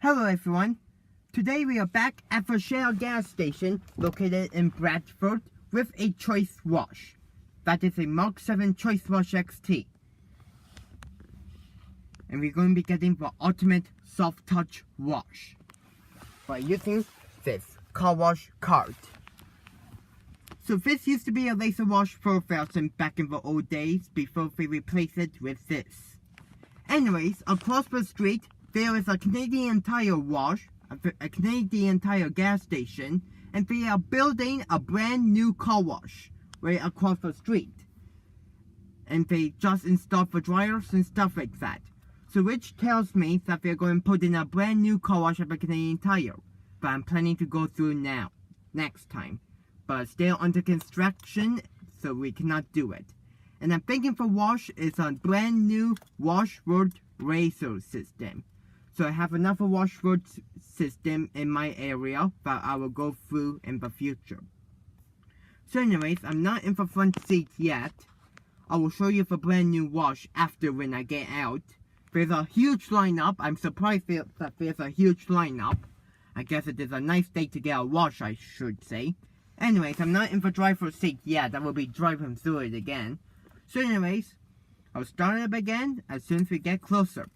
Hello everyone, today we are back at the Shell gas station located in Bradford with a ChoiceWash. That is a Mark 7 ChoiceWash XT. And we're going to be getting the ultimate soft touch wash by using this car wash cart. So this used to be a laser wash 4000 back in the old days before they replaced it with this. Anyways, across the street there is a Canadian Tire wash, a Canadian Tire gas station, and they are building a brand new car wash right across the street. And they just installed the dryers and stuff like that. So which tells me that they're going to put in a brand new car wash at the Canadian Tire. But I'm planning to go through now, next time. But still under construction, so we cannot do it. And I'm thinking the wash is a brand new washboard razor system. So I have another washboard system in my area that I will go through in the future. So anyways, I'm not in the front seat yet. I will show you the brand new wash after when I get out. There's a huge lineup. I'm surprised that there's a huge lineup. I guess it is a nice day to get a wash, I should say. Anyways, I'm not in the driver's seat yet. I will be driving through it again. So anyways, I'll start it up again as soon as we get closer.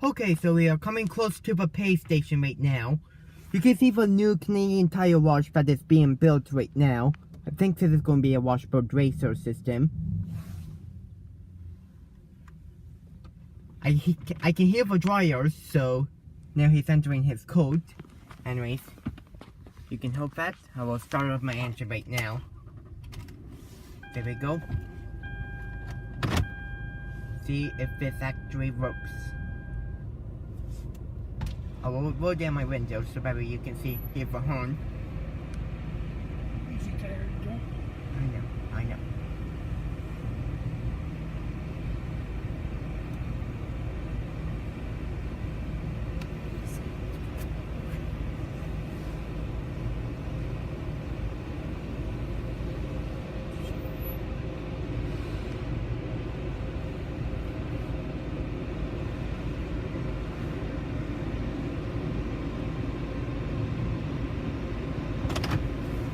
Okay, so we are coming close to the pay station right now. You can see the new Canadian Tire wash that is being built right now. I think this is going to be a washboard razor system. I can hear the dryers, so now he's entering his code. Anyways, you can hope that. I will start off my engine right now. There we go. See if this actually works. I will roll down my window so that you can hear the horn. Easy tire again. I know.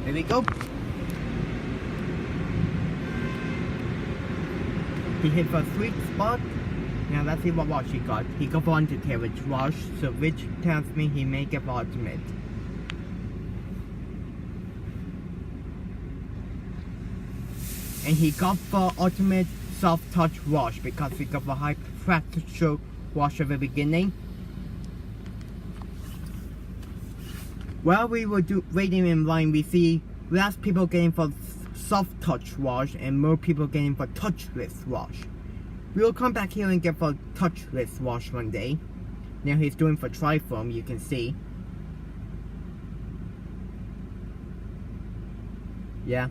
There we go. He hit the sweet spot. Now let's see what wash he got. He got the undercarriage wash, so which tells me he may get the ultimate. And he got the ultimate soft touch wash because he got the high pressure wash at the beginning. While we were waiting in line, we see less people getting for soft touch wash and more people getting for touchless wash. We will come back here and get for touchless wash one day. Now he's doing for tri-foam, you can see. Yeah.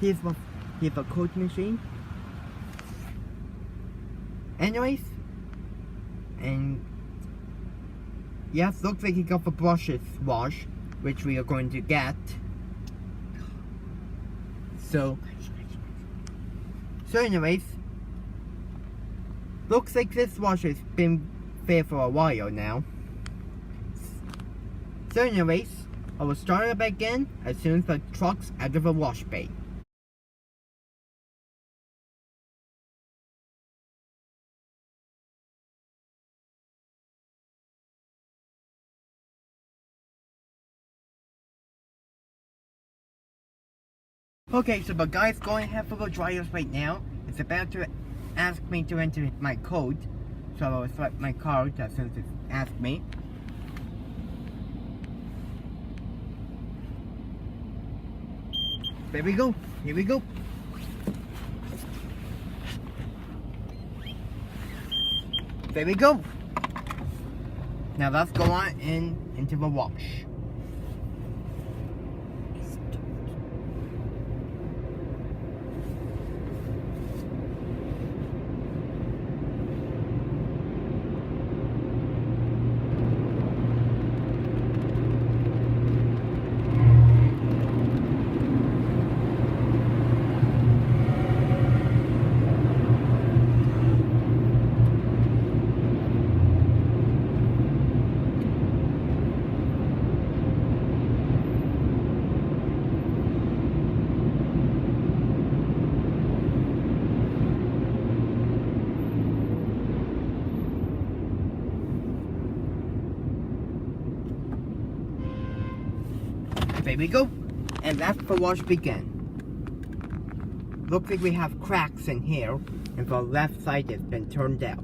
Here's a code machine. Anyways, and yes, looks like he got the brushes wash, which we are going to get. So anyways, looks like this wash has been there for a while now. So anyways, I will start it up again as soon as the truck's out of the wash bay. Okay, so the guy's going to have the dryers right now. It's about to ask me to enter my code. So I will swipe my card as soon as it asks me. There we go. Here we go. There we go. Now let's go on into the wash. There we go. And that's the wash begin. Looks like we have cracks in here, and the left side has been turned out.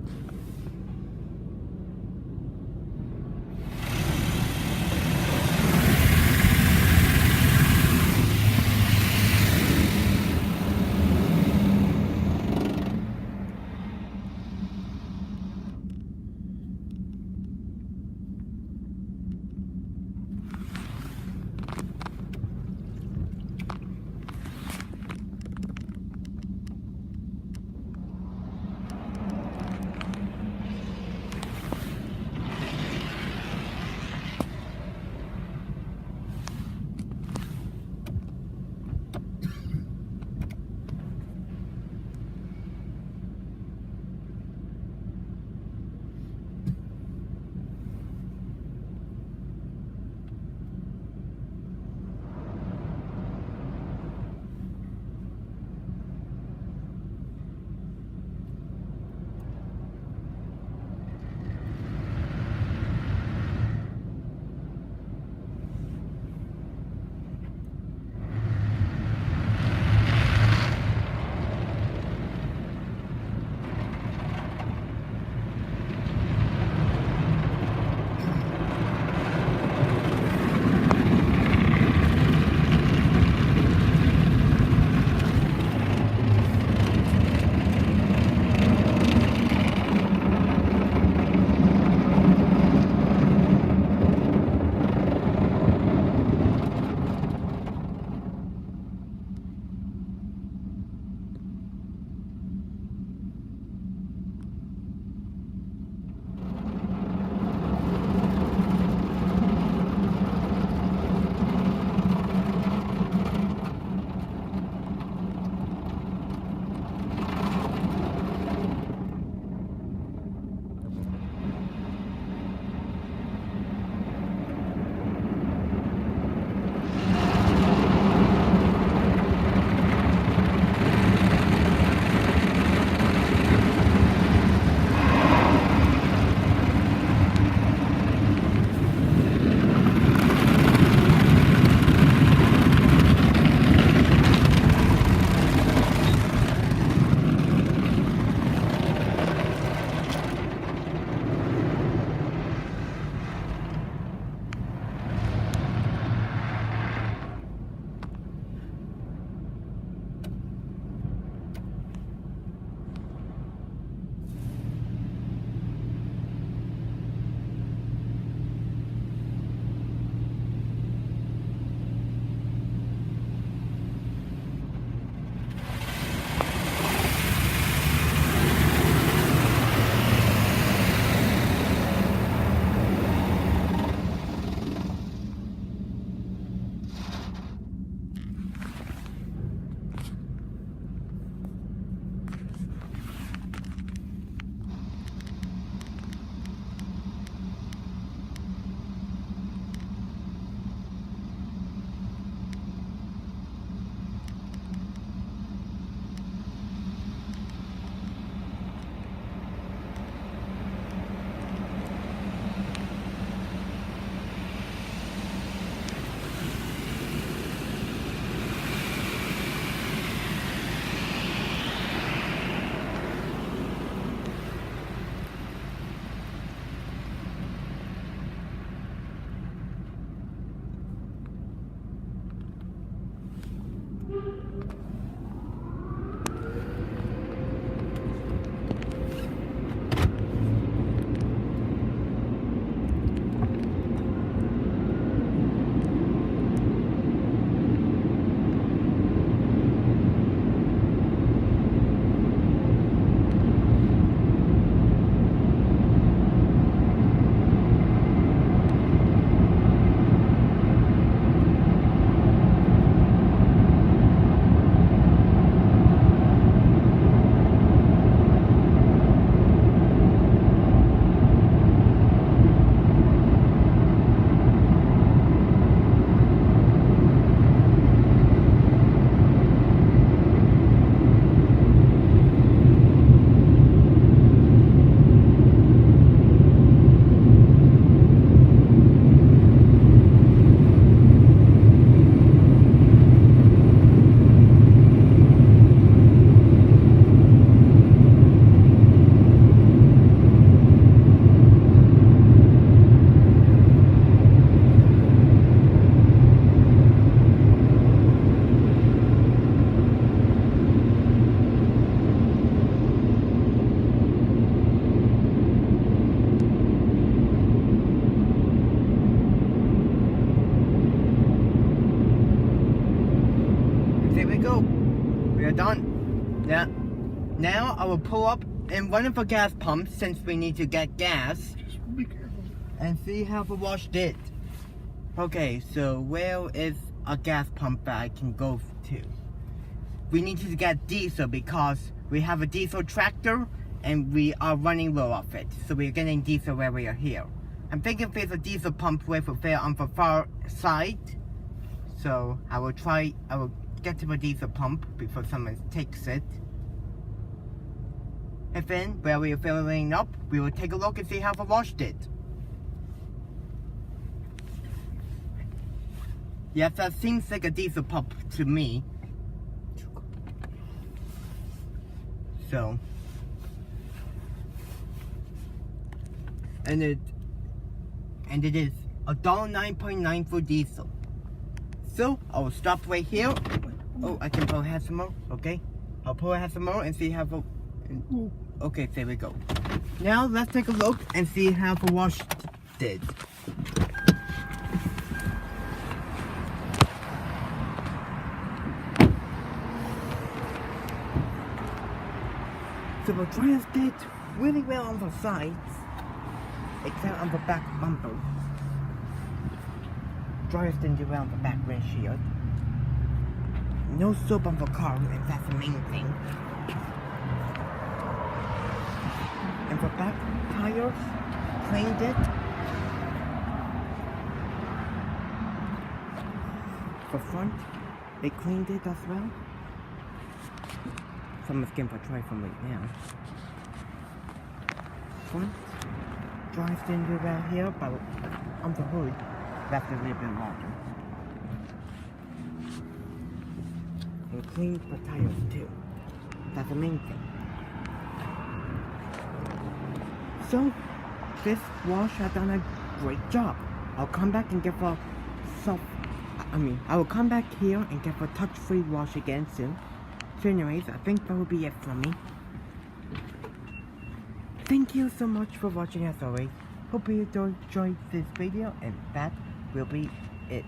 Now I will pull up in one of the gas pumps since we need to get gas. Be careful. And see how the wash did. Okay, so where is a gas pump that I can go to? We need to get diesel because we have a diesel tractor and we are running low of it. So we're getting diesel where we are here. I'm thinking there's a diesel pump with a fair on the far side. So I will get to the diesel pump before someone takes it. And then, where we are filling up, we will take a look and see how the wash did. Yes, that seems like a diesel pump to me. So, and it is $1.09.9 for diesel. So I will stop right here. Oh, I can pull ahead some more. Okay, I'll pull ahead some more and see how the. Okay, there we go. Now let's take a look and see how the wash did. So the dryers did really well on the sides, except on the back bumper. Dryers didn't do well on the back windshield. No soap on the car, and that's the main thing. And the back tires cleaned it. The front, they cleaned it as well. Someone's getting for try from right now. Front, drives didn't do well here, but on the hood, that's a little bit longer. And cleaned the tires too. That's the main thing. So, this wash has done a great job. I'll come back and get the I will come back here and get the touch-free wash again soon. So anyways, I think that will be it from me. Thank you so much for watching as always. Hope you enjoyed this video, and that will be it.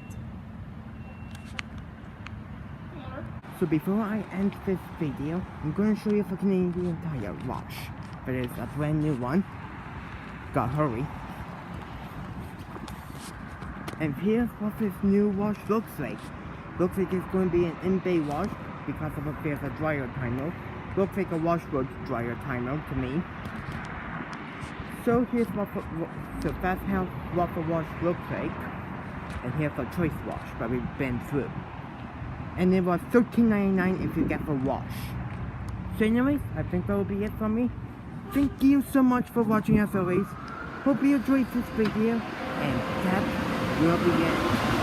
So before I end this video, I'm going to show you the Canadian Tire wash. But it's a brand new one. Gotta hurry. And here's what this new wash looks like. Looks like it's going to be an in-bay wash because of there's a dryer timer. Looks like a washboard dryer timer to me. So here's so that's how what the wash looks like. And here's the ChoiceWash that we've been through. And it was $13.99 if you get the wash. So anyways, I think that will be it from me. Thank you so much for watching as always. Hope you enjoyed this video, and that will be it.